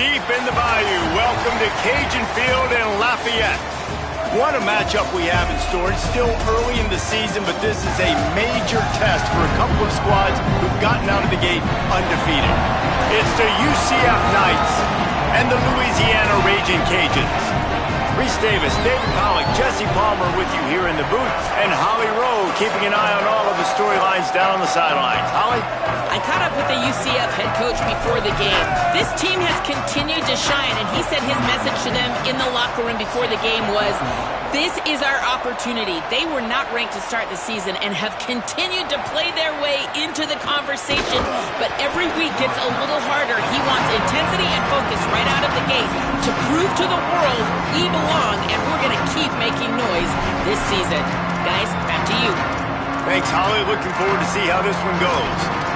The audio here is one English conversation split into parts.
deep in the bayou. Welcome to Cajun Field in Lafayette. What a matchup we have in store. It's still early in the season, but this is a major test for a couple of squads who've gotten out of the gate undefeated. It's the UCF Knights and the Louisiana Raging Cajuns. Reese Davis, David Pollock, Jesse Palmer with you here in the booth, and Holly Rowe keeping an eye on all of the storylines down on the sidelines. Holly? I caught up with the UCF head coach before the game. This team has continued to shine, and he said his message to them in the locker room before the game was, this is our opportunity. They were not ranked to start the season and have continued to play their way into the conversation, but every week gets a little harder. He wants intensity and focus right out of the gate to prove to the world we belong, and we're going to keep making noise this season. Guys, back to you. Thanks, Holly. Looking forward to see how this one goes.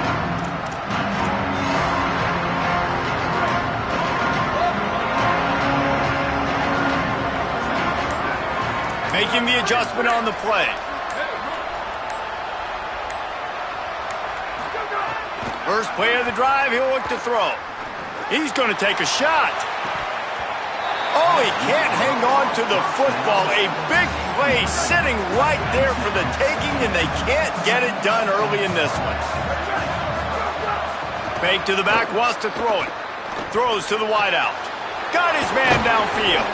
Making the adjustment on the play. First play of the drive, he'll look to throw. He's going to take a shot. Oh, he can't hang on to the football. A big play sitting right there for the taking, and they can't get it done early in this one. Fake to the back, wants to throw it. Throws to the wideout. Got his man downfield.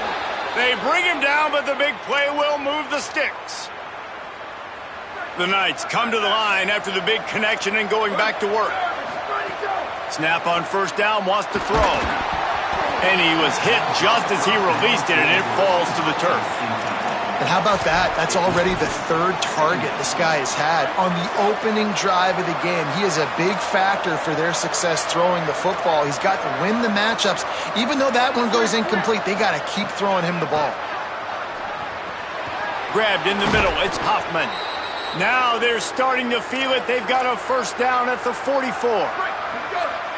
They bring him down, but the big play will move the sticks. The Knights come to the line after the big connection and going back to work. Snap on first down, wants to throw. And he was hit just as he released it, and it falls to the turf. And how about that? That's already the third target this guy has had on the opening drive of the game. He is a big factor for their success throwing the football. He's got to win the matchups. Even though that one goes incomplete, they got to keep throwing him the ball. Grabbed in the middle, it's Hoffman. Now they're starting to feel it. They've got a first down at the 44.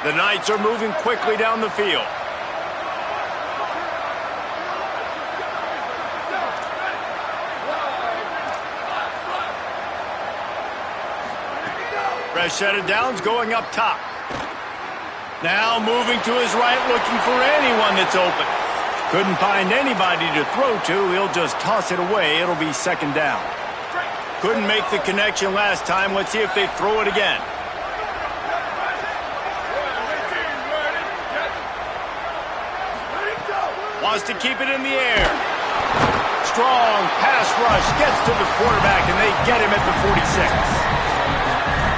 The Knights are moving quickly down the field. Fresh set of downs going up top. Now moving to his right, looking for anyone that's open. Couldn't find anybody to throw to. He'll just toss it away. It'll be second down. Couldn't make the connection last time. Let's see if they throw it again. Wants to keep it in the air. Strong pass rush. Gets to the quarterback, and they get him at the 46.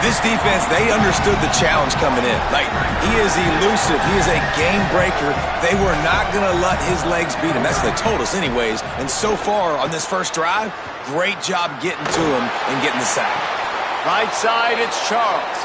This defense, they understood the challenge coming in. Like, he is elusive. He is a game breaker. They were not going to let his legs beat him. That's what they told us anyways. And so far on this first drive, great job getting to him and getting the sack. Right side, it's Charles.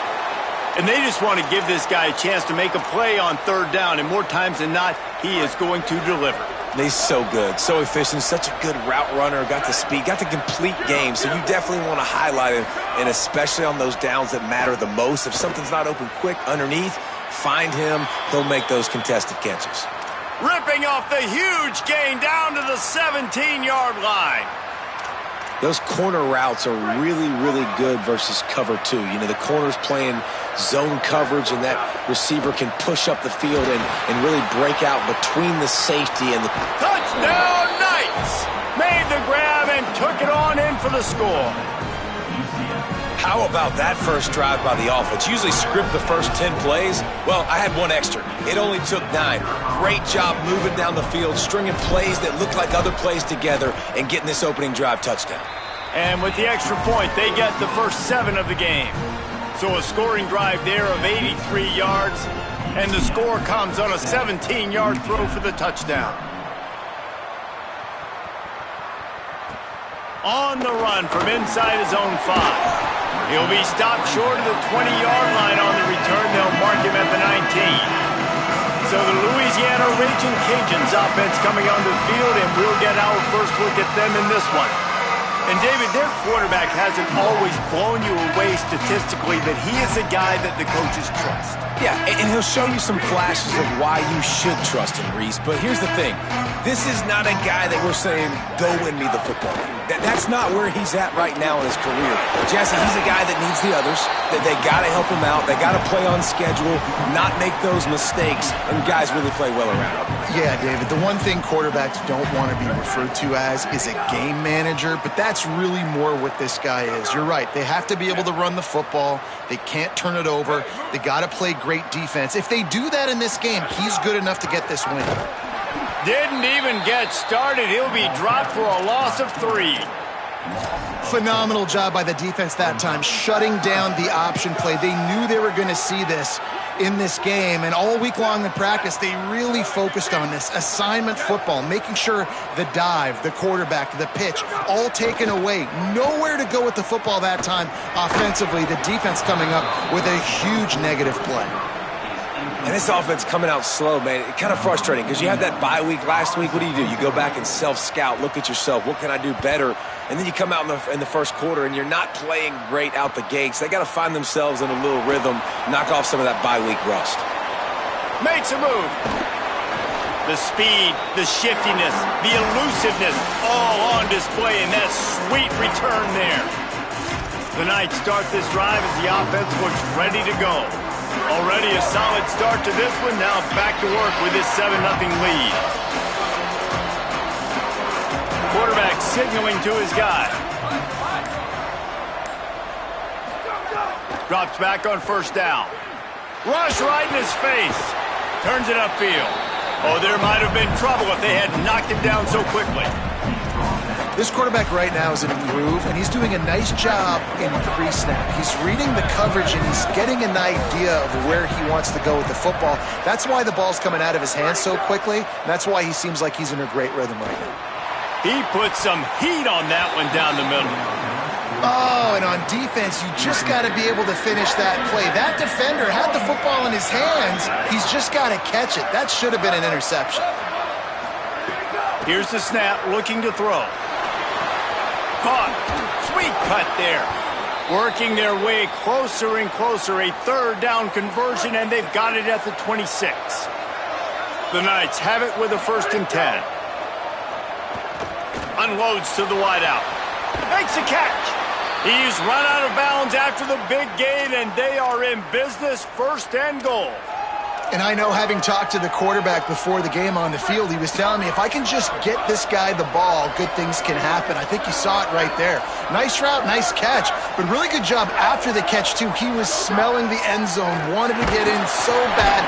And they just want to give this guy a chance to make a play on third down. And more times than not, he is going to deliver. He's so good, so efficient, such a good route runner, got the speed, got the complete game. So you definitely want to highlight him, and especially on those downs that matter the most. If something's not open quick underneath, find him. He'll make those contested catches. Ripping off the huge gain down to the 17-yard line. Those corner routes are really, really good versus cover two. You know, the corner's playing zone coverage, and that receiver can push up the field and really break out between the safety and the... Touchdown Knights! Made the grab and took it on in for the score. How about that first drive by the offense? Usually script the first 10 plays. Well, I had one extra. It only took 9. Great job moving down the field, stringing plays that look like other plays together, and getting this opening drive touchdown. And with the extra point, they get the first 7 of the game. So a scoring drive there of 83 yards, and the score comes on a 17-yard throw for the touchdown. On the run from inside his own 5. He'll be stopped short of the 20-yard line on the return. They'll mark him at the 19. So the Louisiana Raging Cajuns offense coming onto the field, and we'll get our first look at them in this one. And, David, their quarterback hasn't always blown you away statistically, but he is a guy that the coaches trust. Yeah, and he'll show you some flashes of why you should trust him, Reese. But here's the thing. This is not a guy that we're saying, go win me the football game. That's not where he's at right now in his career. Jesse, he's a guy that needs the others. That they got to help him out. They got to play on schedule, not make those mistakes, and guys really play well around him. Yeah, David, the one thing quarterbacks don't want to be referred to as is a game manager, but that's really more what this guy is. You're right. They have to be able to run the football. They can't turn it over. They got to play great defense. If they do that in this game, he's good enough to get this win. Didn't even get started. He'll be dropped for a loss of 3. Phenomenal job by the defense that time, shutting down the option play. They knew they were going to see this in this game, and all week long in practice, they really focused on this assignment football, making sure the dive, the quarterback, the pitch, all taken away. Nowhere to go with the football that time offensively. The defense coming up with a huge negative play. And this offense coming out slow, man. It's kind of frustrating because you had that bye week last week. What do? You go back and self-scout, look at yourself. What can I do better? And then you come out in the first quarter, and you're not playing great out the gates. They got to find themselves in a little rhythm, knock off some of that bye week rust. Makes a move. The speed, the shiftiness, the elusiveness, all on display in that sweet return there. The Knights start this drive as the offense looks ready to go. Already a solid start to this one. Now back to work with this 7-0 lead. Quarterback signaling to his guy. Drops back on first down. Rush right in his face. Turns it upfield. Oh, there might have been trouble if they had knocked him down so quickly. This quarterback right now is in a groove, and he's doing a nice job in pre-snap. He's reading the coverage, and he's getting an idea of where he wants to go with the football. That's why the ball's coming out of his hands so quickly. That's why he seems like he's in a great rhythm right now. He put some heat on that one down the middle. Oh, and on defense, you just got to be able to finish that play. That defender had the football in his hands. He's just got to catch it. That should have been an interception. Here's the snap, looking to throw. Caught. Sweet cut there. Working their way closer and closer. A third down conversion, and they've got it at the 26. The Knights have it with a 1st and 10. Unloads to the wideout. Makes a catch. He's run out of bounds after the big gain, and they are in business, 1st and goal. And I know, having talked to the quarterback before the game on the field, he was telling me, if I can just get this guy the ball, good things can happen. I think you saw it right there. Nice route, nice catch, but really good job after the catch, too. He was smelling the end zone, wanted to get in so bad,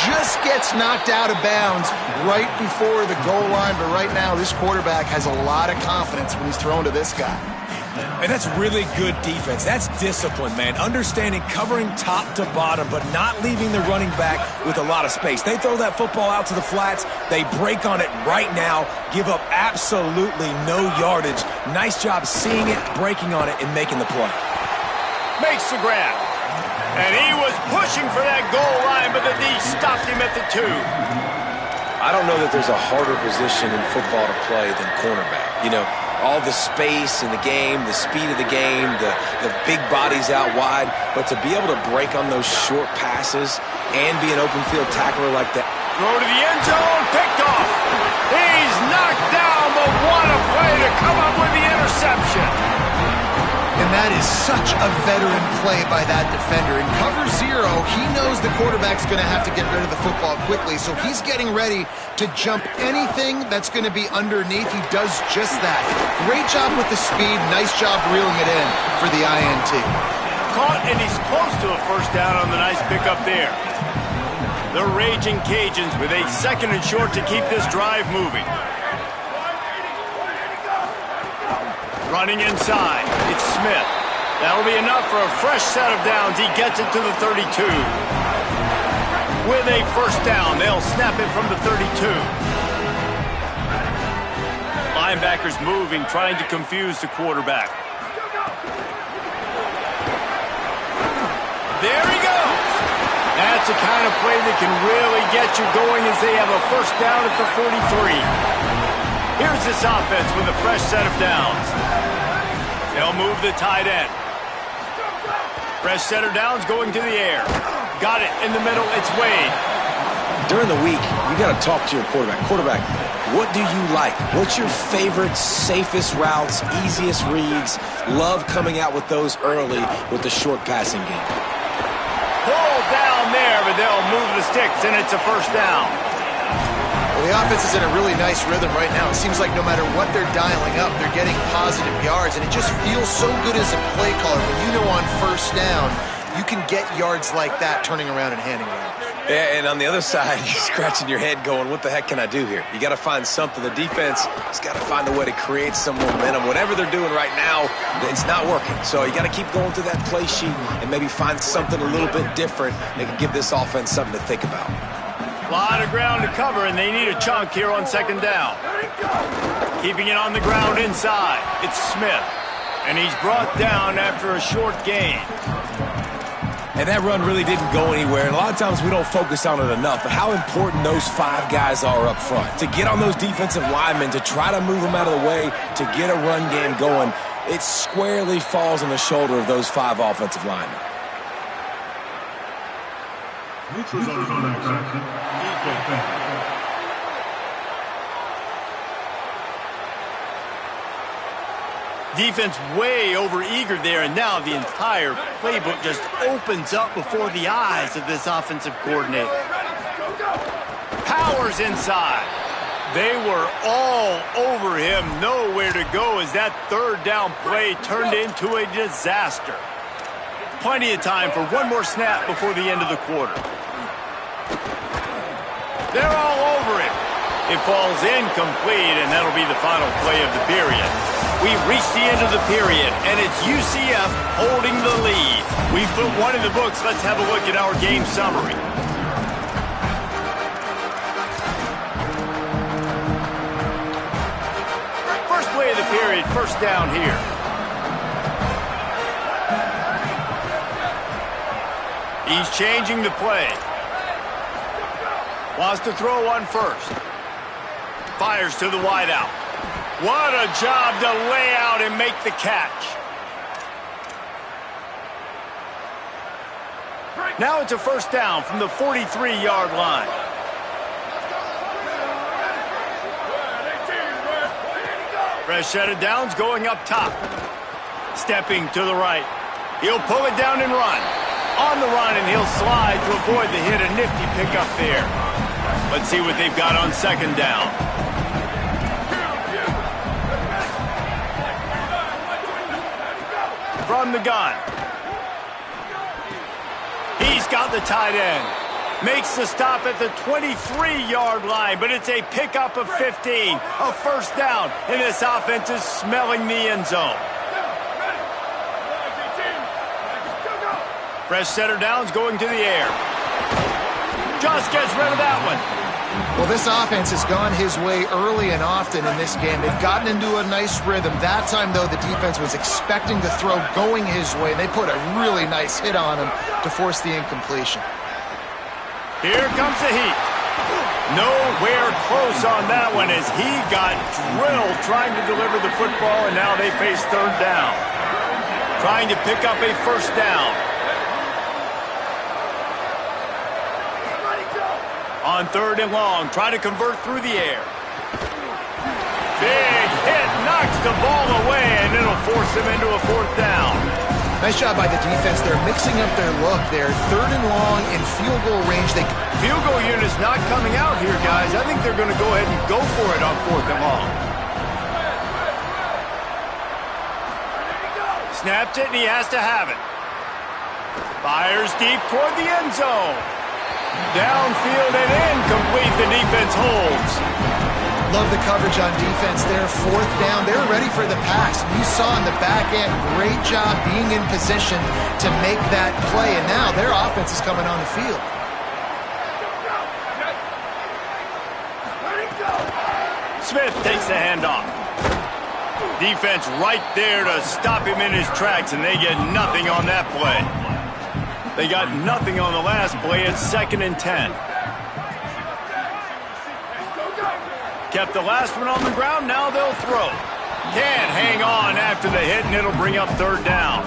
just gets knocked out of bounds right before the goal line. But right now, this quarterback has a lot of confidence when he's thrown to this guy. And that's really good defense. That's discipline, man. Understanding, covering top to bottom, but not leaving the running back with a lot of space. They throw that football out to the flats. They break on it right now, give up absolutely no yardage. Nice job seeing it, breaking on it, and making the play. Makes the grab. And he was pushing for that goal line, but the D stopped him at the 2. I don't know that there's a harder position in football to play than cornerback. You know, all the space in the game, the speed of the game, the big bodies out wide, but to be able to break on those short passes and be an open field tackler like that. Throw to the end zone, picked off. He's knocked down, but what a play to come up with the interception. And that is such a veteran play by that defender. In cover 0, he knows the quarterback's going to have to get rid of the football quickly, so he's getting ready to jump anything that's going to be underneath. He does just that. Great job with the speed. Nice job reeling it in for the INT. Caught, and he's close to a 1st down on the nice pickup there. The Raging Cajuns with a 2nd and short to keep this drive moving. Running inside, it's Smith. That'll be enough for a fresh set of downs. He gets it to the 32. With a 1st down, they'll snap it from the 32. Linebackers moving, trying to confuse the quarterback. There he goes. That's the kind of play that can really get you going as they have a 1st down at the 43. Here's this offense with a fresh set of downs. They'll move the tight end. Fresh set of downs going to the air. Got it in the middle. It's Wade. During the week, you got to talk to your quarterback. Quarterback, what do you like? What's your favorite, safest routes, easiest reads? Love coming out with those early with the short passing game. Pulled down there, but but they'll move the sticks, and it's a first down. Well, the offense is in a really nice rhythm right now. It seems like no matter what they're dialing up, they're getting positive yards, and it just feels so good as a play caller when you know on first down you can get yards like that turning around and handing it off. Yeah, and on the other side, you're scratching your head going, what the heck can I do here? You got to find something. The defense has got to find a way to create some momentum. Whatever they're doing right now, it's not working. So you got to keep going through that play sheet and maybe find something a little bit different that can give this offense something to think about. A lot of ground to cover, and they need a chunk here on second down. Keeping it on the ground inside. It's Smith, and he's brought down after a short gain. And that run really didn't go anywhere. And a lot of times we don't focus on it enough, but how important those 5 guys are up front. To get on those defensive linemen, to try to move them out of the way, to get a run game going, it squarely falls on the shoulder of those 5 offensive linemen. Defense way over-eager there, and now the entire playbook just opens up before the eyes of this offensive coordinator. Powers inside. They were all over him, nowhere to go as that third down play turned into a disaster. Plenty of time for one more snap before the end of the quarter. They're all over it. It falls incomplete, and that'll be the final play of the period. We've reached the end of the period, and it's UCF holding the lead. We've put one in the books. Let's have a look at our game summary. First play of the period, first down here. He's changing the play. Wants to throw on first. Fires to the wideout. What a job to lay out and make the catch. Now it's a first down from the 43-yard line. Fresh set of downs going up top. Stepping to the right. He'll pull it down and run. On the run, and he'll slide to avoid the hit. A nifty pickup there. Let's see what they've got on second down. From the gun. He's got the tight end. Makes the stop at the 23-yard line, but it's a pickup of 15. A first down, and this offense is smelling the end zone. Fresh setter downs going to the air. Just gets rid of that one. Well, this offense has gone his way early and often in this game. They've gotten into a nice rhythm. That time, though, the defense was expecting the throw going his way. They put a really nice hit on him to force the incompletion. Here comes the heat. Nowhere close on that one as he got drilled trying to deliver the football, and now they face third down. Trying to pick up a first down. On third and long, try to convert through the air. Big hit, knocks the ball away, and it'll force them into a fourth down. Nice job by the defense. They're mixing up their look. They're third and long in field goal range. Field goal unit's not coming out here, guys. I think they're going to go ahead and go for it on fourth and long. Snaps it, and he has to have it. Fires deep toward the end zone. Downfield and incomplete, the defense holds. Love the coverage on defense there. Fourth down, they're ready for the pass. You saw in the back end, great job being in position to make that play, and now their offense is coming on the field. Smith takes the handoff. Defense right there to stop him in his tracks, and they get nothing on that play. They got nothing on the last play. It's 2nd and 10. Kept the last one on the ground. Now they'll throw. Can't hang on after the hit, and it'll bring up third down.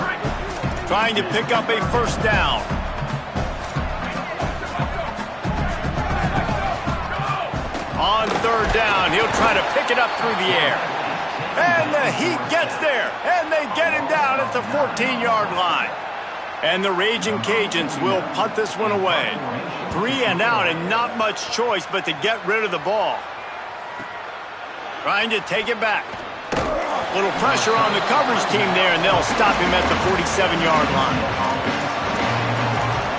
Trying to pick up a first down. On third down, he'll try to pick it up through the air. And the Heat gets there, and they get him down at the 14-yard line. And the Raging Cajuns will punt this one away. 3 and out, and not much choice but to get rid of the ball. Trying to take it back. Little pressure on the coverage team there, and they'll stop him at the 47-yard line.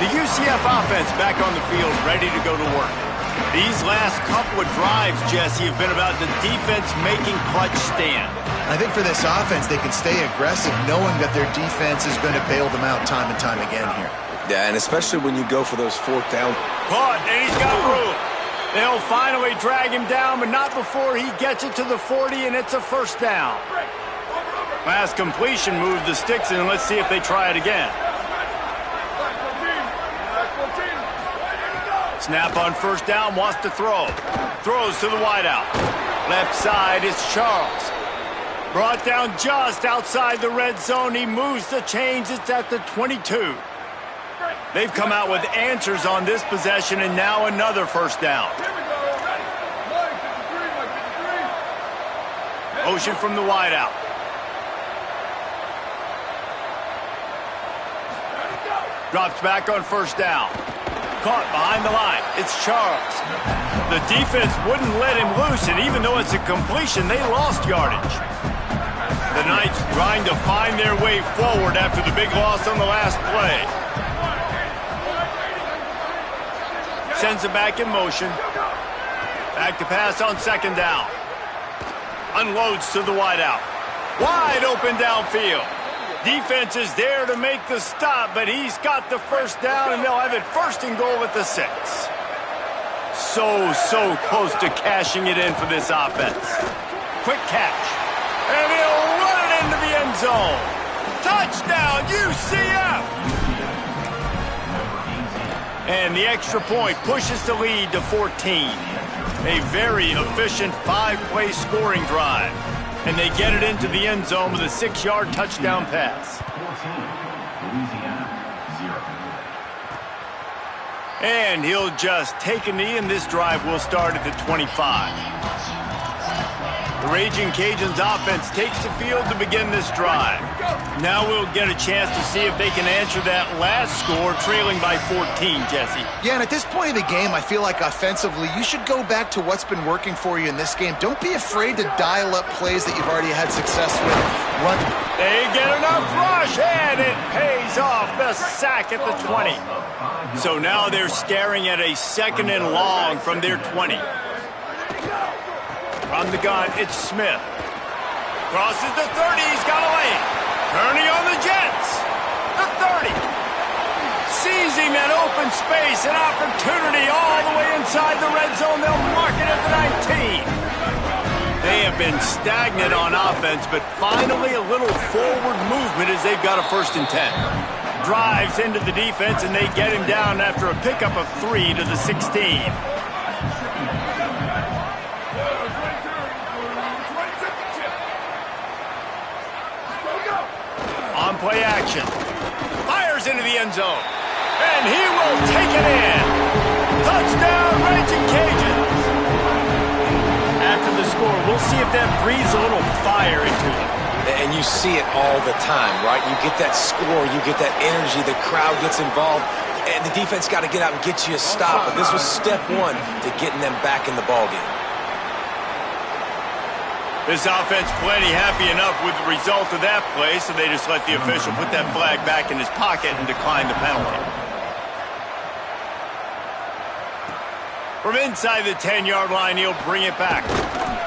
The UCF offense back on the field, ready to go to work. These last couple of drives, Jesse, have been about the defense making clutch stand. I think for this offense, they can stay aggressive knowing that their defense is going to bail them out time and time again here. Yeah, and especially when you go for those 4th down. Caught, and he's got room. They'll finally drag him down, but not before he gets it to the 40, and it's a first down. Last completion moved the sticks, and let's see if they try it again. Snap on first down, wants to throw. Throws to the wideout. Left side, it's Charles. Brought down just outside the red zone. He moves the chains. It's at the 22. They've come out with answers on this possession, and now another first down. Motion from the wideout. Drops back on first down. Caught behind the line. It's Charles. The defense wouldn't let him loose, and even though it's a completion, they lost yardage. The Knights trying to find their way forward after the big loss on the last play. Sends it back in motion. Back to pass on second down. Unloads to the wideout. Wide open downfield. Defense is there to make the stop, but he's got the first down, and they'll have it first and goal at the 6. So close to cashing it in for this offense. Quick catch. And he'll run it into the end zone. Touchdown, UCF! And the extra point pushes the lead to 14. A very efficient 5-play scoring drive. And they get it into the end zone with a 6-yard touchdown pass. 14, Louisiana, 0. And he'll just take a knee, and this drive will start at the 25. The Raging Cajuns offense takes the field to begin this drive. Now we'll get a chance to see if they can answer that last score, trailing by 14, Jesse. Yeah, and at this point of the game, I feel like offensively, you should go back to what's been working for you in this game. Don't be afraid to dial up plays that you've already had success with. Run. They get enough rush, and it pays off. The sack at the 20. So now they're staring at a 2nd and long from their 20. From the gun, it's Smith. Crosses the 30, he's got a lane. Turning on the Jets. The 30. Sees him at open space, an opportunity all the way inside the red zone. They'll mark it at the 19. They have been stagnant on offense, but finally a little forward movement as they've got a 1st and 10. Drives into the defense, and they get him down after a pickup of 3 to the 16. On play action. Fires into the end zone. And he will take it in. Touchdown, Raging Cajuns. After the score, we'll see if that breathes a little fire into them. And you see it all the time, right? You get that score, you get that energy, the crowd gets involved, and the defense got to get out and get you a stop. But this was step 1 to getting them back in the ballgame. This offense plenty happy enough with the result of that play, so they just let the official put that flag back in his pocket and decline the penalty. From inside the 10-yard line, he'll bring it back.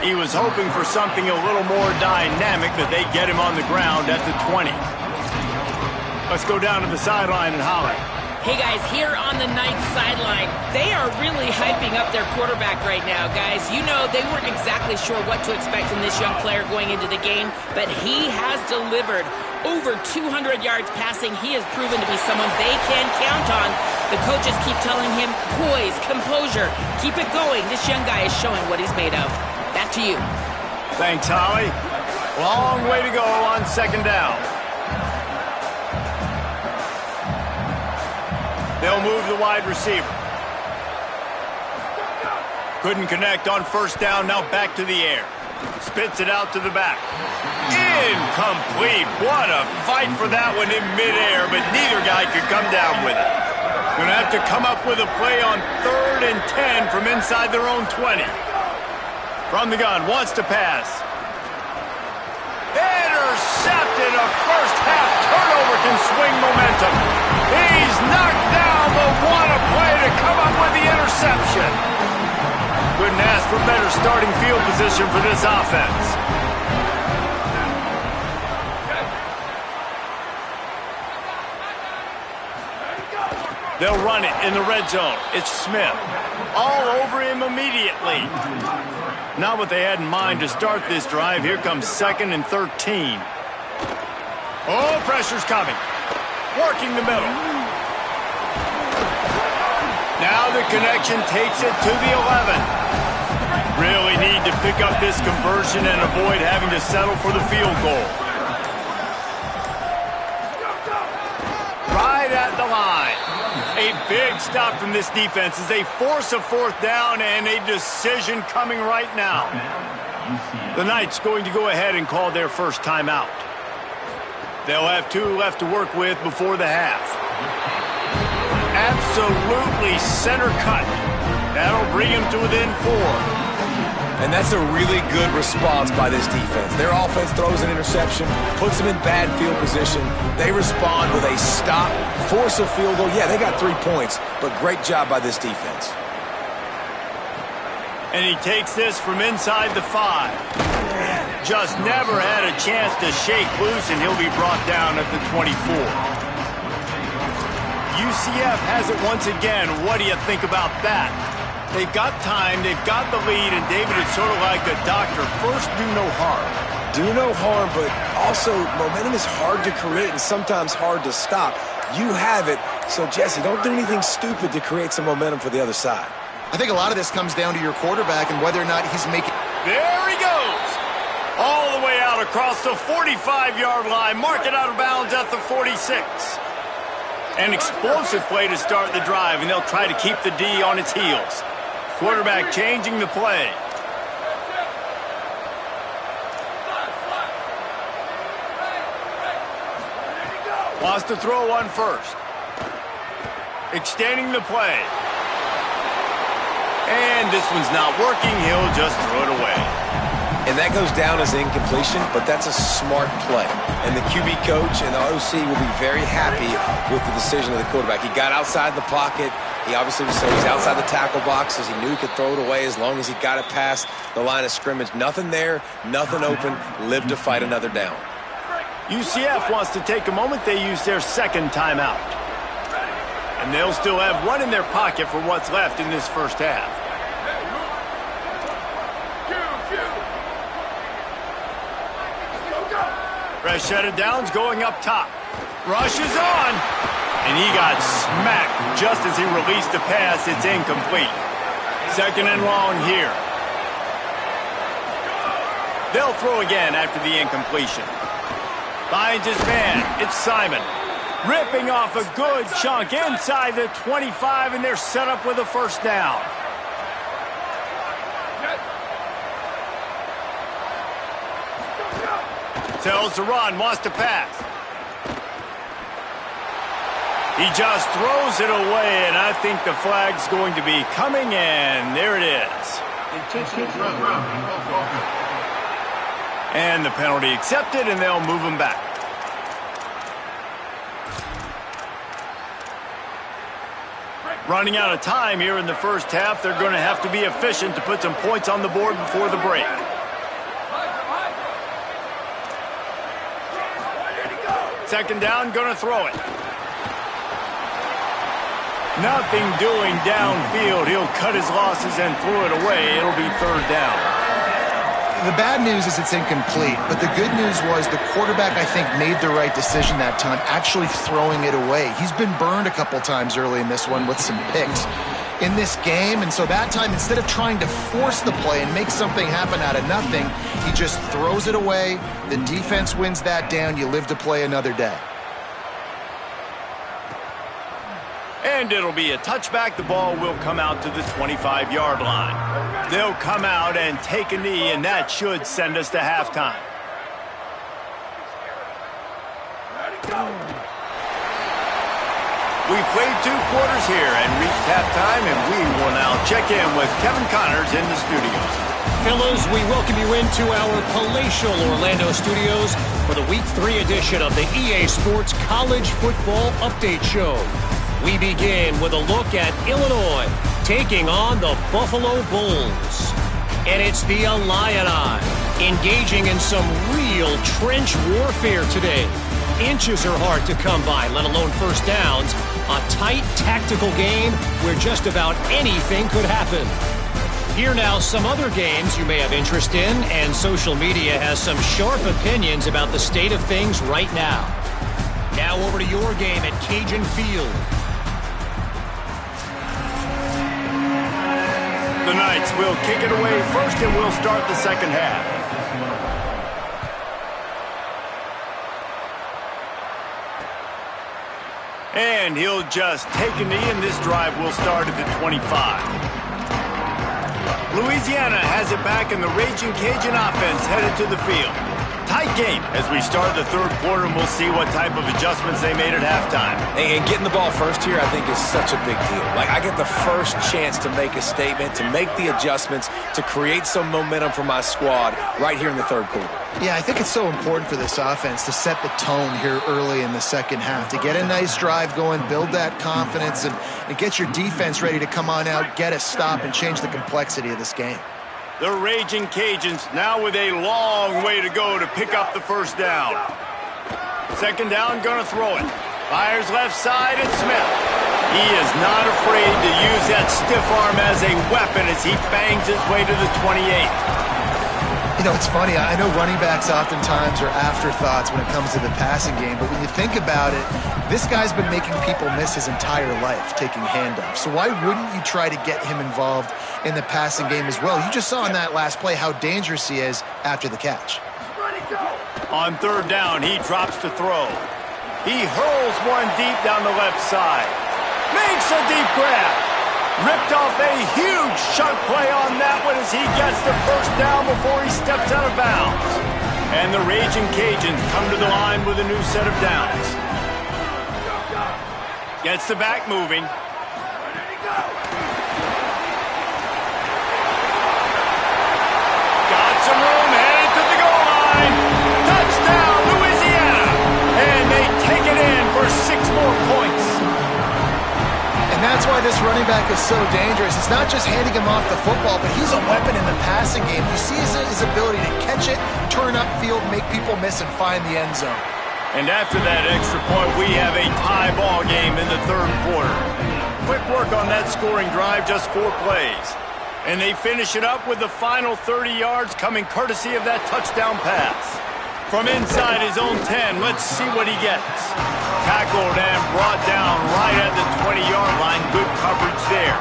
He was hoping for something a little more dynamic, but they get him on the ground at the 20. Let's go down to the sideline and holler. Hey, guys, here on the Knights sideline, they are really hyping up their quarterback right now, guys. You know, they weren't exactly sure what to expect from this young player going into the game, but he has delivered over 200 yards passing. He has proven to be someone they can count on. The coaches keep telling him, poise, composure, keep it going. This young guy is showing what he's made of. Back to you. Thanks, Holly. Long way to go on 2nd down. They'll move the wide receiver. Couldn't connect on 1st down, now back to the air. Spits it out to the back. Incomplete. What a fight for that one in midair, but neither guy could come down with it. Going to have to come up with a play on 3rd and 10 from inside their own 20. From the gun, wants to pass. Intercepted. A first-half turnover can swing momentum. He's knocked down, but what a play to come up with the interception. Couldn't ask for better starting field position for this offense. They'll run it in the red zone. It's Smith. All over him immediately. Not what they had in mind to start this drive. Here comes 2nd and 13. Oh, pressure's coming. Working the middle. Now the connection takes it to the 11. Really need to pick up this conversion and avoid having to settle for the field goal. Right at the line. A big stop from this defense as they force a 4th down and a decision coming right now. The Knights going to go ahead and call their first timeout. They'll have 2 left to work with before the half. Absolutely center cut. That'll bring him to within 4. And that's a really good response by this defense. Their offense throws an interception, puts them in bad field position. They respond with a stop, force a field goal. Yeah, they got 3 points, but great job by this defense. And he takes this from inside the 5. Just never had a chance to shake loose, and he'll be brought down at the 24. UCF has it once again. What do you think about that? They've got time, they've got the lead, and David is sort of like a doctor. First, do no harm. Do no harm, but also momentum is hard to create and sometimes hard to stop. You have it, so Jesse, don't do anything stupid to create some momentum for the other side. I think a lot of this comes down to your quarterback and whether or not he's making... There he goes! All the way out across the 45-yard line. Mark it out of bounds at the 46. An explosive play to start the drive, and they'll try to keep the D on its heels. Quarterback changing the play. Wants to throw one first. Extending the play. And this one's not working. He'll just throw it away. And that goes down as incompletion, but that's a smart play. And the QB coach and the OC will be very happy with the decision of the quarterback. He got outside the pocket. He obviously he's outside the tackle box as he knew he could throw it away as long as he got it past the line of scrimmage. Nothing there, nothing open. Live to fight another down. UCF wants to take a moment. They use their second timeout. And they'll still have one in their pocket for what's left in this first half. Fresh set of downs going up top. Rush is on. And he got smacked just as he released the pass. It's incomplete. 2nd and long here. They'll throw again after the incompletion. Finds his man. It's Simon. Ripping off a good chunk inside the 25, and they're set up with a first down. Tells to run, wants to pass. He just throws it away, and I think the flag's going to be coming, and there it is. And the penalty accepted, and they'll move him back. Running out of time here in the first half. They're going to have to be efficient to put some points on the board before the break. Second down, going to throw it. Nothing doing downfield. He'll cut his losses and throw it away. It'll be third down. The bad news is it's incomplete, but the good news was the quarterback, I think, made the right decision that time, actually throwing it away. He's been burned a couple times early in this one with some picks in this game, and so that time, instead of trying to force the play and make something happen out of nothing, he just throws it away. The defense wins that down. You live to play another day. And it'll be a touchback. The ball will come out to the 25-yard line. They'll come out and take a knee, and that should send us to halftime. We played 2 quarters here and reached halftime, and we will now check in with Kevin Connors in the studios. Fellas, we welcome you into our palatial Orlando studios for the Week 3 edition of the EA Sports College Football Update Show. We begin with a look at Illinois taking on the Buffalo Bulls. And it's the Illini engaging in some real trench warfare today. Inches are hard to come by, let alone first downs. A tight tactical game where just about anything could happen. Here now some other games you may have interest in, and social media has some sharp opinions about the state of things right now. Now over to your game at Cajun Field. The Knights will kick it away first, and we'll start the second half. And he'll just take a knee, and this drive will start at the 25. Louisiana has it back, and the Raging Cajun offense headed to the field. Tight game as we start the third quarter, and we'll see what type of adjustments they made at halftime. And getting the ball first here, I think, is such a big deal. Like, I get the first chance to make a statement, to make the adjustments, to create some momentum for my squad right here in the third quarter. Yeah, I think it's so important for this offense to set the tone here early in the second half, to get a nice drive going, build that confidence, and get your defense ready to come on out, get a stop, and change the complexity of this game. The Raging Cajuns now with a long way to go to pick up the first down. Second down, gonna throw it. Fires left side, it's Smith. He is not afraid to use that stiff arm as a weapon as he bangs his way to the 28. You know, it's funny. I know running backs oftentimes are afterthoughts when it comes to the passing game, but when you think about it, this guy's been making people miss his entire life taking handoffs. So why wouldn't you try to get him involved in the passing game as well? You just saw in that last play how dangerous he is after the catch. On third down, he drops to throw. He hurls one deep down the left side. Makes a deep grab. Ripped off a huge chunk play on that one as he gets the first down before he steps out of bounds. And the Raging Cajuns come to the line with a new set of downs. Gets the back moving. Got some room, headed to the goal line. Touchdown, Louisiana. And they take it in for 6 more points. And that's why this running back is so dangerous. It's not just handing him off the football, but he's a weapon in the passing game. You see his ability to catch it, turn upfield, make people miss, and find the end zone. And after that extra point, we have a tie ball game in the third quarter. Quick work on that scoring drive, just 4 plays. And they finish it up with the final 30 yards coming courtesy of that touchdown pass. From inside his own 10, let's see what he gets. Tackled and brought down right at the 20-yard line. Good coverage there.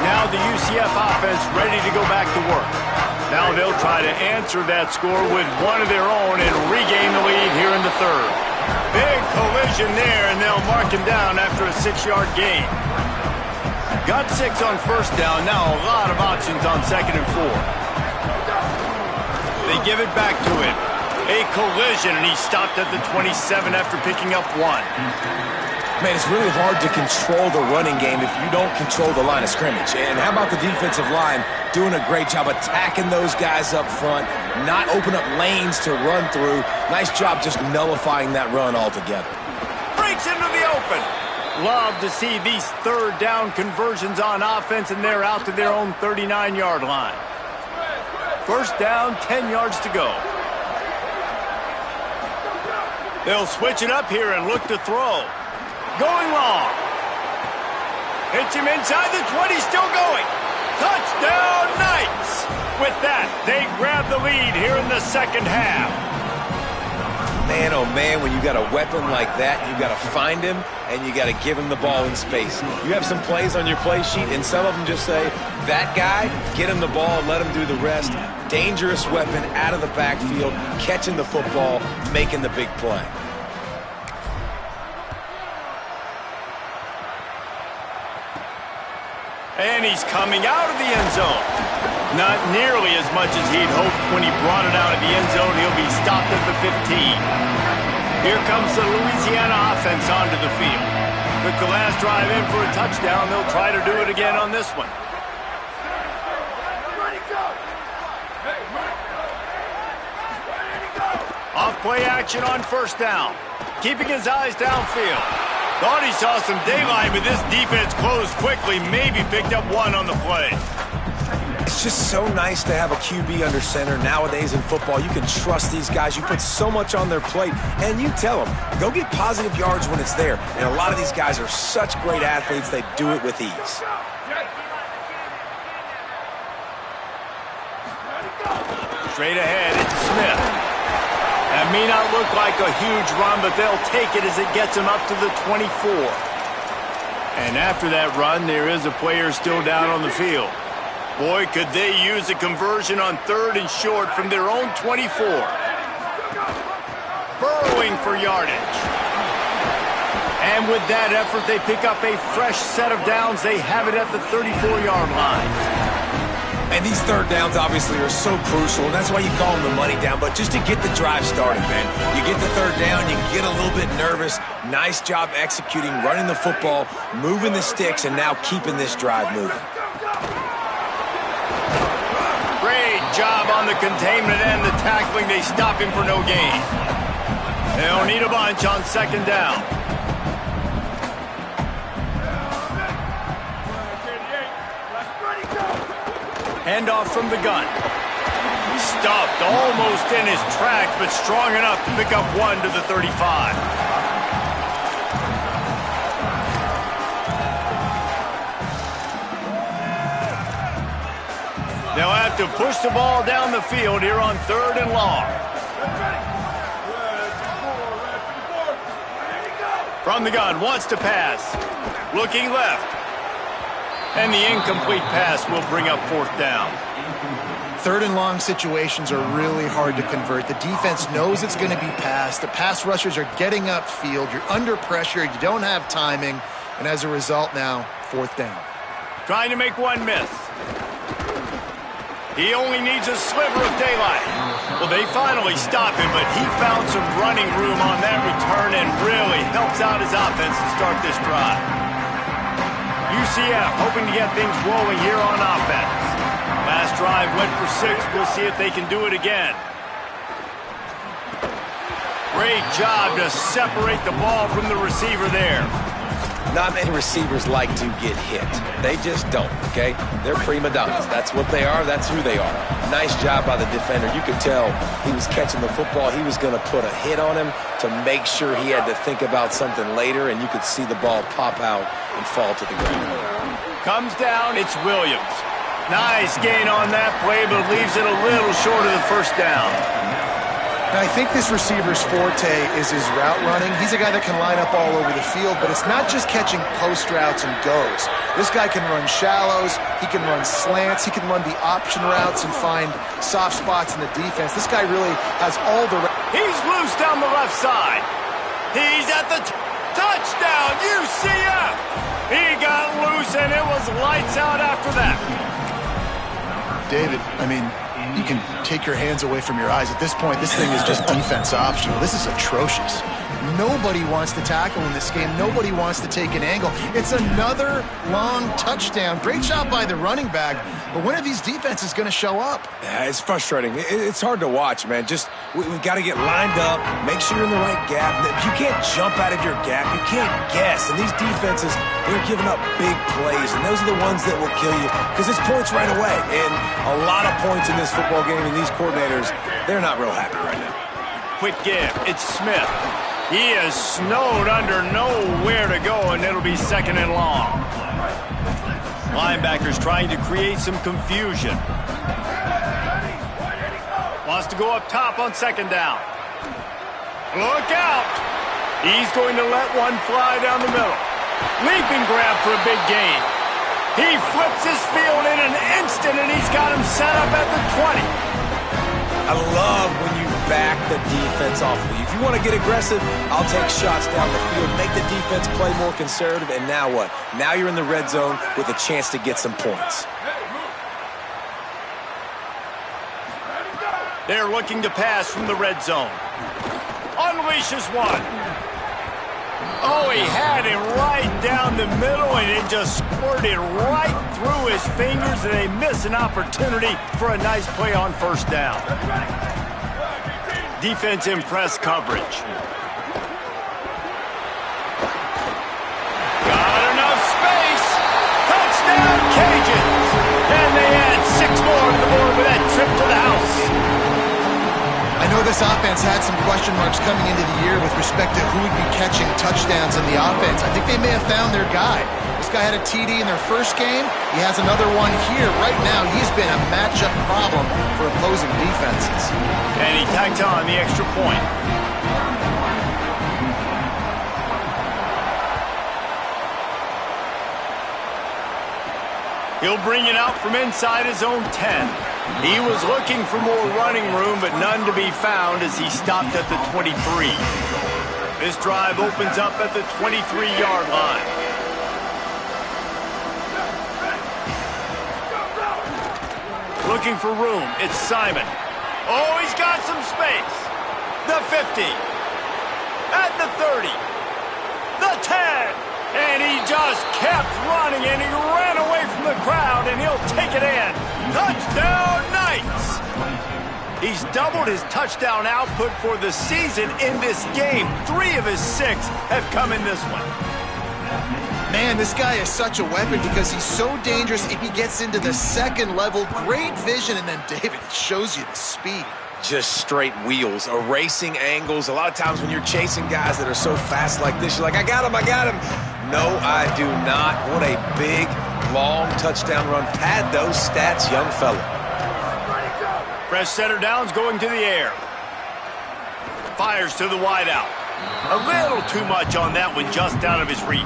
Now the UCF offense ready to go back to work. Now they'll try to answer that score with one of their own and regain the lead here in the third. Big collision there, and they'll mark him down after a 6-yard gain. Got 6 on first down. Now a lot of options on second and 4. They give it back to him. A collision, and he stopped at the 27 after picking up 1. Man, it's really hard to control the running game if you don't control the line of scrimmage. And how about the defensive line doing a great job attacking those guys up front, not open up lanes to run through. Nice job just nullifying that run altogether. Breaks into the open. Love to see these third down conversions on offense, and they're out to their own 39-yard line. First down, 10 yards to go. They'll switch it up here and look to throw. Going long. Hits him inside the 20, still going. Touchdown, Knights! With that, they grab the lead here in the second half. Man, oh man, when you got a weapon like that, you got to find him and you got to give him the ball in space. You have some plays on your play sheet, and some of them just say, that guy, get him the ball, let him do the rest. Dangerous weapon out of the backfield, catching the football, making the big play. And he's coming out of the end zone. Not nearly as much as he'd hoped when he brought it out of the end zone. He'll be stopped at the 15. Here comes the Louisiana offense onto the field. Took the last drive in for a touchdown. They'll try to do it again on this one. Off play action on first down. Keeping his eyes downfield. Thought he saw some daylight, but this defense closed quickly. Maybe picked up one on the play. It's just so nice to have a QB under center. Nowadays in football, you can trust these guys. You put so much on their plate, and you tell them, go get positive yards when it's there. And a lot of these guys are such great athletes, they do it with ease. Straight ahead, it's Smith. That may not look like a huge run, but they'll take it as it gets him up to the 24. And after that run, there is a player still down on the field. Boy, could they use a conversion on 3rd and short from their own 24. Burrowing for yardage. And with that effort, they pick up a fresh set of downs. They have it at the 34-yard line. And these 3rd downs obviously are so crucial, and that's why you call them the money down. But just to get the drive started, man, you get the 3rd down, you get a little bit nervous. Nice job executing, running the football, moving the sticks, and now keeping this drive moving. Great job on the containment and the tackling. They stop him for no gain. They'll need a bunch on 2nd down. Handoff from the gun. Stuffed almost in his tracks, but strong enough to pick up one to the 35. They'll have to push the ball down the field here on 3rd and long. From the gun, wants to pass. Looking left. And the incomplete pass will bring up 4th down. 3rd and long situations are really hard to convert. The defense knows it's going to be passed. The pass rushers are getting upfield. You're under pressure. You don't have timing. And as a result now, 4th down. Trying to make one miss. He only needs a sliver of daylight. Well, they finally stop him, but he found some running room on that return and really helps out his offense to start this drive. UCF hoping to get things rolling here on offense. Last drive went for 6. We'll see if they can do it again. Great job to separate the ball from the receiver there. Not many receivers like to get hit. They just don't, okay? They're prima donnas. That's what they are. That's who they are. Nice job by the defender. You could tell he was catching the football. He was going to put a hit on him to make sure he had to think about something later, and you could see the ball pop out and fall to the ground. Comes down. It's Williams. Nice gain on that play, but leaves it a little short of the 1st down. Now, I think this receiver's forte is his route running. He's a guy that can line up all over the field, but it's not just catching post routes and goes. This guy can run shallows, he can run slants, he can run the option routes and find soft spots in the defense. This guy really has all the... He's loose down the left side. He's at the touchdown, UCF! He got loose and it was lights out after that. David, I mean, you can take your hands away from your eyes. At this point, this thing is just defense optional. This is atrocious. Nobody wants to tackle in this game. Nobody wants to take an angle. It's another long touchdown. Great job by the running back. But when are these defenses going to show up? Yeah, it's frustrating. It's hard to watch, man. Just we've got to get lined up, make sure you're in the right gap. You can't jump out of your gap. You can't guess. And these defenses, they're giving up big plays, and those are the ones that will kill you because it's points right away. And a lot of points in this football game, and these coordinators, they're not real happy right now. Quick give. It's Smith. He is snowed under, nowhere to go, and it'll be 2nd and long. Linebackers trying to create some confusion. Wants to go up top on 2nd down. Look out! He's going to let one fly down the middle. Leaping grab for a big gain. He flips his field in an instant, and he's got him set up at the 20. I love when you back the defense off of you. If you want to get aggressive, I'll take shots down the field, make the defense play more conservative, and now what? Now you're in the red zone with a chance to get some points. They're looking to pass from the red zone. Unleashes one. Oh, he had it right down the middle, and it just squirted right through his fingers, and they miss an opportunity for a nice play on first down. Defense in press coverage. Got enough space. Touchdown, Cajuns. And they add 6 more to the board with that trip to the house. I know this offense had some question marks coming into the year with respect to who would be catching touchdowns in the offense. I think they may have found their guy. This guy had a TD in their first game. He has another one here. Right now, he's been a matchup problem for opposing defenses. And he tacked on the extra point. He'll bring it out from inside his own 10. He was looking for more running room, but none to be found as he stopped at the 23. This drive opens up at the 23-yard line. Looking for room. It's Simon. Oh, he's got some space. The 50. At the 30. The 10. And he just kept running, and he ran away from the crowd, and he'll take it in. Touchdown, Knights! He's doubled his touchdown output for the season in this game. 3 of his 6 have come in this one. Man, this guy is such a weapon because he's so dangerous if he gets into the second level. Great vision, and then David shows you the speed. Just straight wheels, erasing angles. A lot of times when you're chasing guys that are so fast like this, you're like, I got him, I got him. No, I do not. What a big, long touchdown run. Pad those stats, young fella. Fresh center downs going to the air. Fires to the wideout. A little too much on that one, just out of his reach.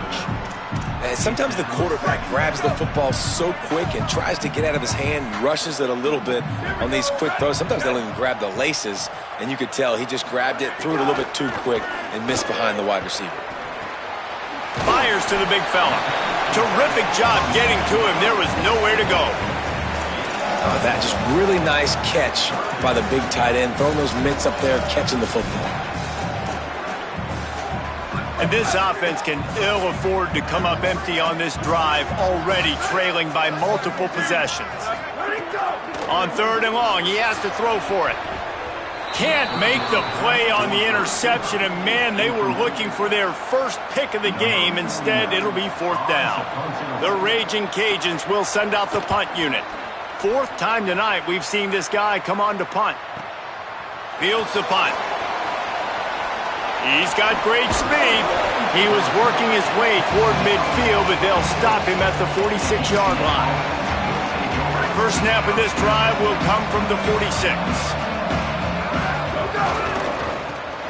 And sometimes the quarterback grabs the football so quick and tries to get out of his hand, rushes it a little bit on these quick throws. Sometimes they'll even grab the laces, and you could tell he just grabbed it, threw it a little bit too quick, and missed behind the wide receiver. Fires to the big fella. Terrific job getting to him. There was nowhere to go. That just really nice catch by the big tight end, throwing those mitts up there, catching the football. And this offense can ill afford to come up empty on this drive, already trailing by multiple possessions. On 3rd and long, he has to throw for it. Can't make the play on the interception, and man, they were looking for their first pick of the game. Instead, it'll be 4th down. The Raging Cajuns will send out the punt unit. 4th time tonight we've seen this guy come on to punt. Fields the punt. He's got great speed. He was working his way toward midfield, but they'll stop him at the 46-yard line. First snap of this drive will come from the 46.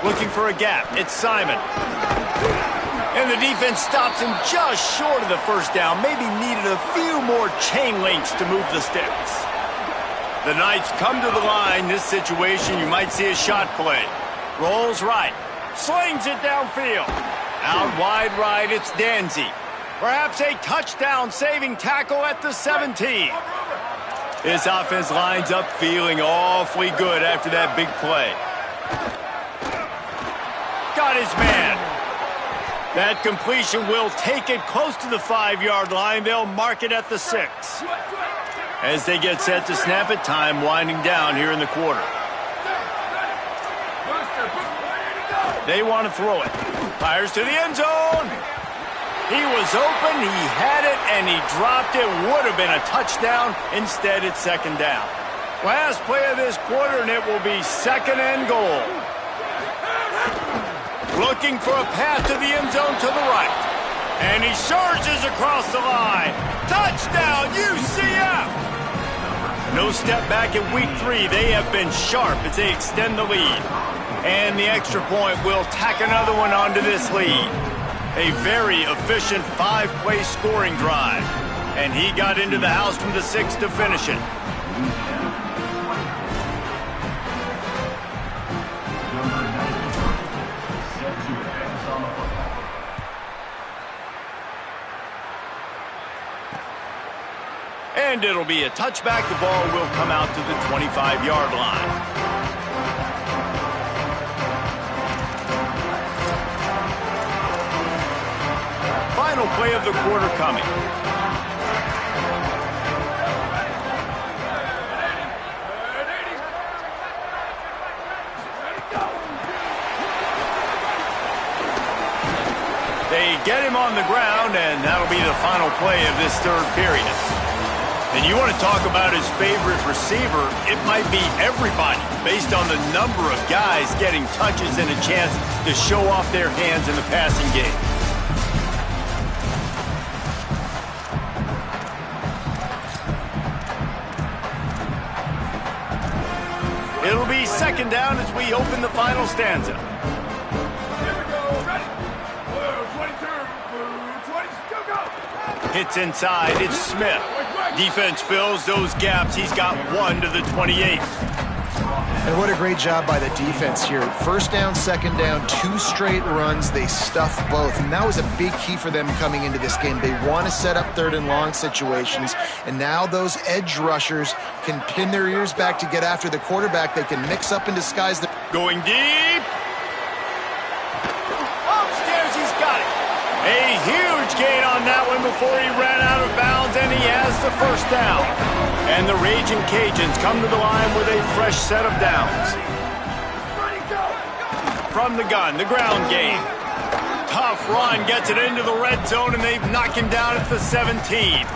Looking for a gap. It's Simon. And the defense stops him just short of the first down. Maybe needed a few more chain links to move the sticks. The Knights come to the line. This situation, you might see a shot play. Rolls right. Slings it downfield. Out wide right, it's Danzy. Perhaps a touchdown-saving tackle at the 17. This offense lines up feeling awfully good after that big play. Got his man. That completion will take it close to the 5-yard line. They'll mark it at the 6. As they get set to snap it, time winding down here in the quarter. They want to throw it. Fires to the end zone. He was open, he had it, and he dropped it. Would have been a touchdown. Instead, it's 2nd down. Last play of this quarter, and it will be 2nd and goal. Looking for a path to the end zone to the right. And he surges across the line. Touchdown, UCF! No step back in week 3. They have been sharp as they extend the lead. And the extra point will tack another one onto this lead. A very efficient 5-play scoring drive. And he got into the house from the 6 to finish it. And it'll be a touchback. The ball will come out to the 25-yard line. final play of the quarter coming. They get him on the ground, and that'll be the final play of this third period. And you want to talk about his favorite receiver, it might be everybody, based on the number of guys getting touches and a chance to show off their hands in the passing game. It'll be second down as we open the final stanza. Hits inside, it's Smith. Defense fills those gaps. He's got 1 to the 28. And what a great job by the defense here. First down, second down, 2 straight runs. They stuffed both. And that was a big key for them coming into this game. They want to set up third and long situations. And now those edge rushers can pin their ears back to get after the quarterback. They can mix up and disguise the... Going deep. Upstairs, he's got it. A huge gain on that one before he ran out of bounds, and he has the first down. And the Raging Cajuns come to the line with a fresh set of downs. From the gun, the ground game. Tough run, gets it into the red zone, and they've knocked him down at the 17.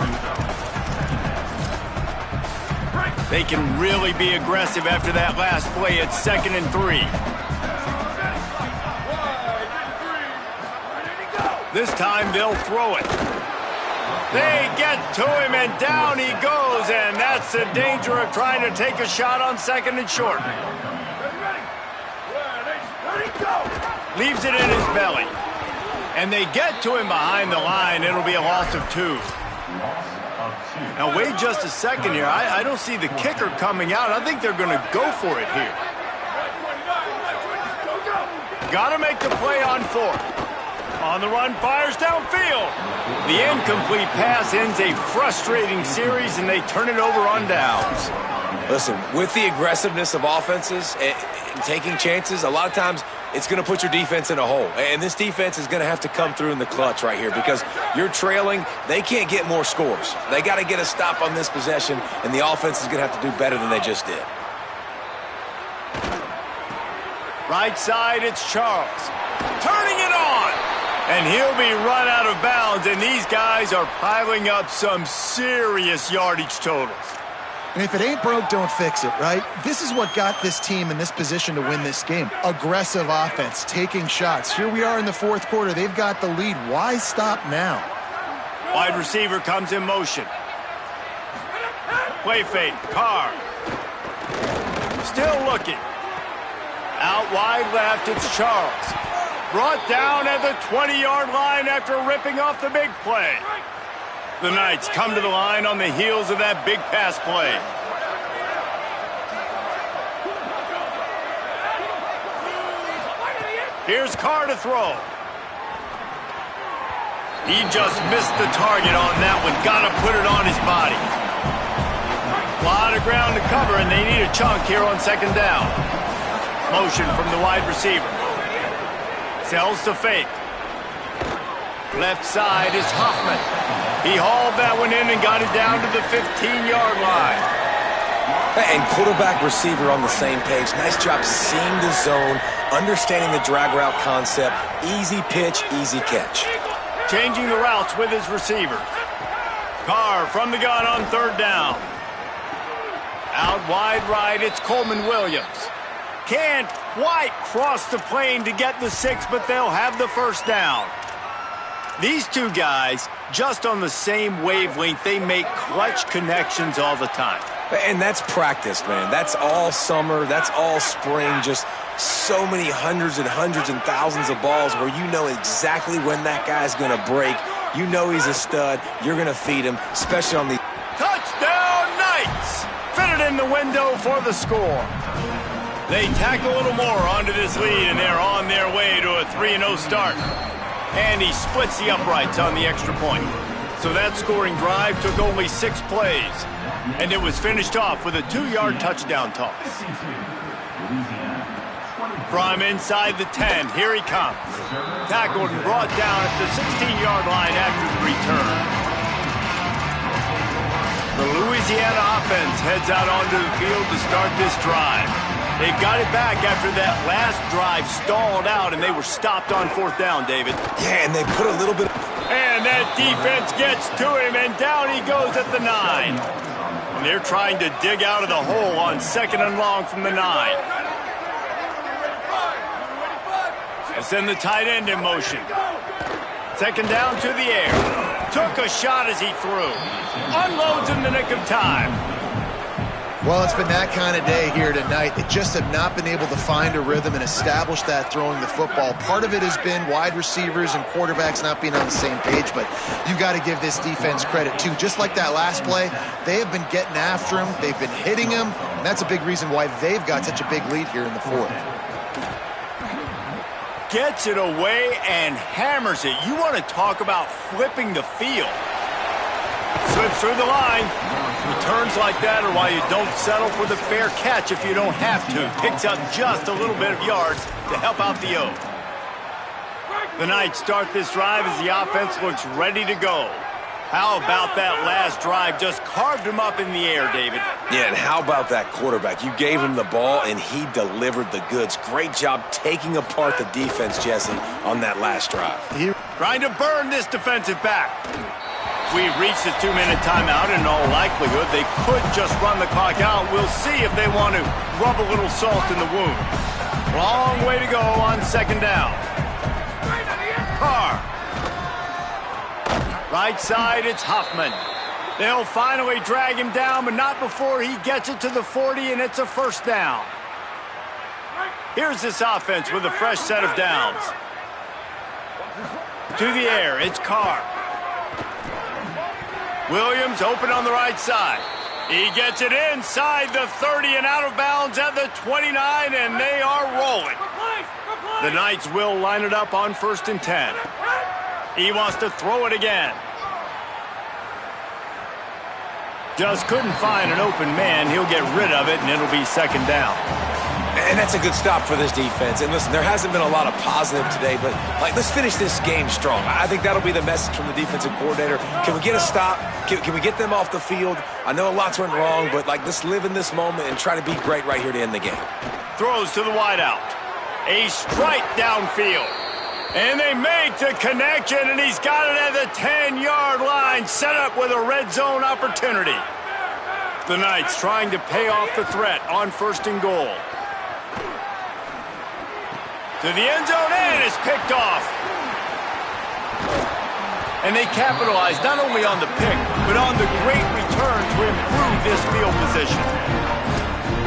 They can really be aggressive after that last play at 2nd and 3. This time they'll throw it. They get to him, and down he goes, and that's the danger of trying to take a shot on 2nd and short. Leaves it in his belly. And they get to him behind the line. It'll be a loss of 2. Now wait just a second here. I don't see the kicker coming out. I think they're going to go for it here. Got to make the play on 4th. On the run, fires downfield. The incomplete pass ends a frustrating series, and they turn it over on downs. Listen, with the aggressiveness of offenses and taking chances, a lot of times it's going to put your defense in a hole. And this defense is going to have to come through in the clutch right here because you're trailing. They can't get more scores. They got to get a stop on this possession, and the offense is going to have to do better than they just did. Right side, it's Charles. Turning it on. And he'll be run out of bounds, and these guys are piling up some serious yardage totals. And if it ain't broke, don't fix it, right? This is what got this team in this position to win this game. Aggressive offense, taking shots. Here we are in the 4th quarter. They've got the lead. Why stop now? Wide receiver comes in motion. Play fake, Carr. Still looking. Out wide left, it's Charles. Brought down at the 20-yard line after ripping off the big play. The Knights come to the line on the heels of that big pass play. Here's Carr to throw. He just missed the target on that one. Got to put it on his body. A lot of ground to cover, and they need a chunk here on 2nd down. Motion from the wide receiver. Sells to fake. Left side is Hoffman. He hauled that one in and got it down to the 15-yard line. And quarterback receiver on the same page. Nice job seeing the zone, understanding the drag route concept. Easy pitch, easy catch. Changing the routes with his receiver. Carr from the gun on 3rd down. Out wide right, it's Coleman Williams. Can't quite cross the plane to get the 6, but they'll have the first down. These two guys, just on the same wavelength, they make clutch connections all the time. And that's practice, man. That's all summer. That's all spring. Just so many hundreds and thousands of balls where you know exactly when that guy's going to break. You know he's a stud. You're going to feed him, especially on the... Touchdown, Knights! Fitted in the window for the score. They tack a little more onto this lead, and they're on their way to a 3-0 start. And he splits the uprights on the extra point. So that scoring drive took only 6 plays. And it was finished off with a 2-yard touchdown toss. From inside the 10, here he comes. Tackled and brought down at the 16-yard line after the return. The Louisiana offense heads out onto the field to start this drive. They've got it back after that last drive stalled out, and they were stopped on 4th down, David. Yeah, and they put a little bit... And that defense gets to him, and down he goes at the 9. And they're trying to dig out of the hole on 2nd and long from the 9. They send the tight end in motion. 2nd down to the air. Took a shot as he threw. Unloads in the nick of time. Well, it's been that kind of day here tonight. They just have not been able to find a rhythm and establish that throwing the football. Part of it has been wide receivers and quarterbacks not being on the same page, but you've got to give this defense credit, too. Just like that last play, they have been getting after him. They've been hitting him, and that's a big reason why they've got such a big lead here in the 4th. Gets it away and hammers it. You want to talk about flipping the field. Slips through the line. Returns like that are why you don't settle for the fair catch if you don't have to. Picks up just a little bit of yards to help out the O. The Knights start this drive as the offense looks ready to go. How about that last drive? Just carved him up in the air, David. Yeah, and how about that quarterback? You gave him the ball, and he delivered the goods. Great job taking apart the defense, Jesse, on that last drive. Trying to burn this defensive back. We've reached the 2-minute timeout, and in all likelihood, they could just run the clock out. We'll see if they want to rub a little salt in the wound. Long way to go on 2nd down. Carr. Right side, it's Huffman. They'll finally drag him down, but not before he gets it to the 40, and it's a 1st down. Here's this offense with a fresh set of downs. To the air, it's Carr. Williams open on the right side. He gets it inside the 30 and out of bounds at the 29, and they are rolling. The Knights will line it up on 1st and 10. He wants to throw it again. Just couldn't find an open man. He'll get rid of it, and it'll be 2nd down. And that's a good stop for this defense. And listen, there hasn't been a lot of positive today, but let's finish this game strong. I think that'll be the message from the defensive coordinator. Can we get a stop? Can we get them off the field? I know lots went wrong, but let's live in this moment and try to be great right here to end the game. Throws to the wideout. A strike downfield. And they make the connection, and he's got it at the 10-yard line, set up with a red zone opportunity. The Knights trying to pay off the threat on 1st and goal. To the end zone, and it's picked off. And they capitalize not only on the pick, but on the great return to improve this field position.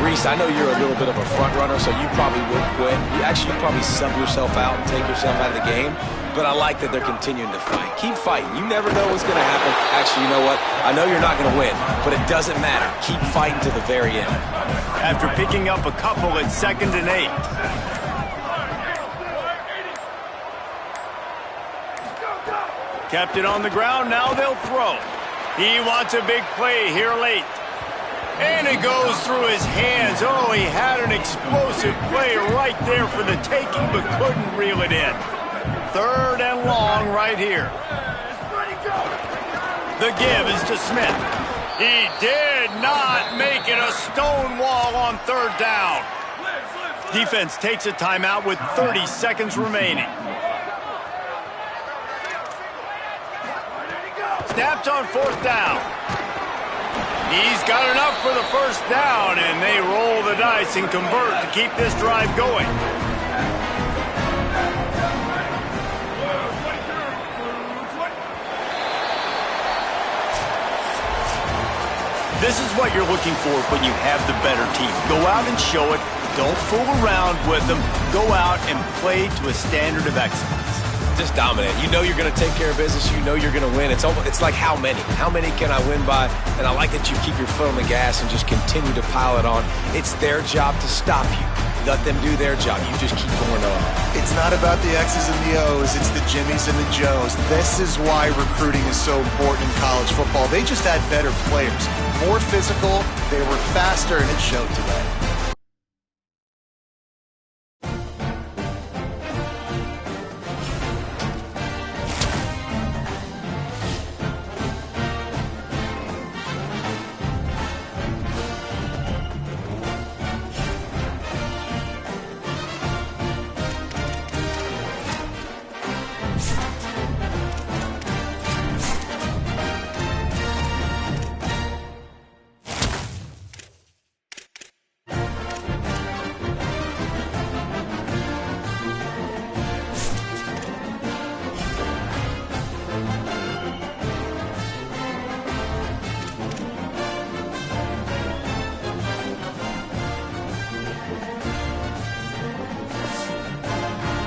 Reese, I know you're a little bit of a front runner, so you probably would quit. You probably sub yourself out and take yourself out of the game. But I like that they're continuing to fight. Keep fighting. You never know what's going to happen. Actually, you know what? I know you're not going to win, but it doesn't matter. Keep fighting to the very end. After picking up a couple at 2nd and 8. Kept it on the ground, now they'll throw. He wants a big play here late. And it goes through his hands. Oh, he had an explosive play right there for the taking, but couldn't reel it in. 3rd and long right here. The give is to Smith. He did not make it a stone wall on 3rd down. Defense takes a timeout with 30 seconds remaining. Snapped on 4th down. He's got enough for the 1st down, and they roll the dice and convert to keep this drive going. This is what you're looking for when you have the better team. Go out and show it. Don't fool around with them. Go out and play to a standard of excellence. Just dominate. You know you're going to take care of business. You know you're going to win. It's like how many? How many can I win by? And I like that you keep your foot on the gas and just continue to pile it on. It's their job to stop you. Let them do their job. You just keep going on. It's not about the X's and the O's. It's the Jimmies and the Joes. This is why recruiting is so important in college football. They just had better players. More physical. They were faster, and it showed today.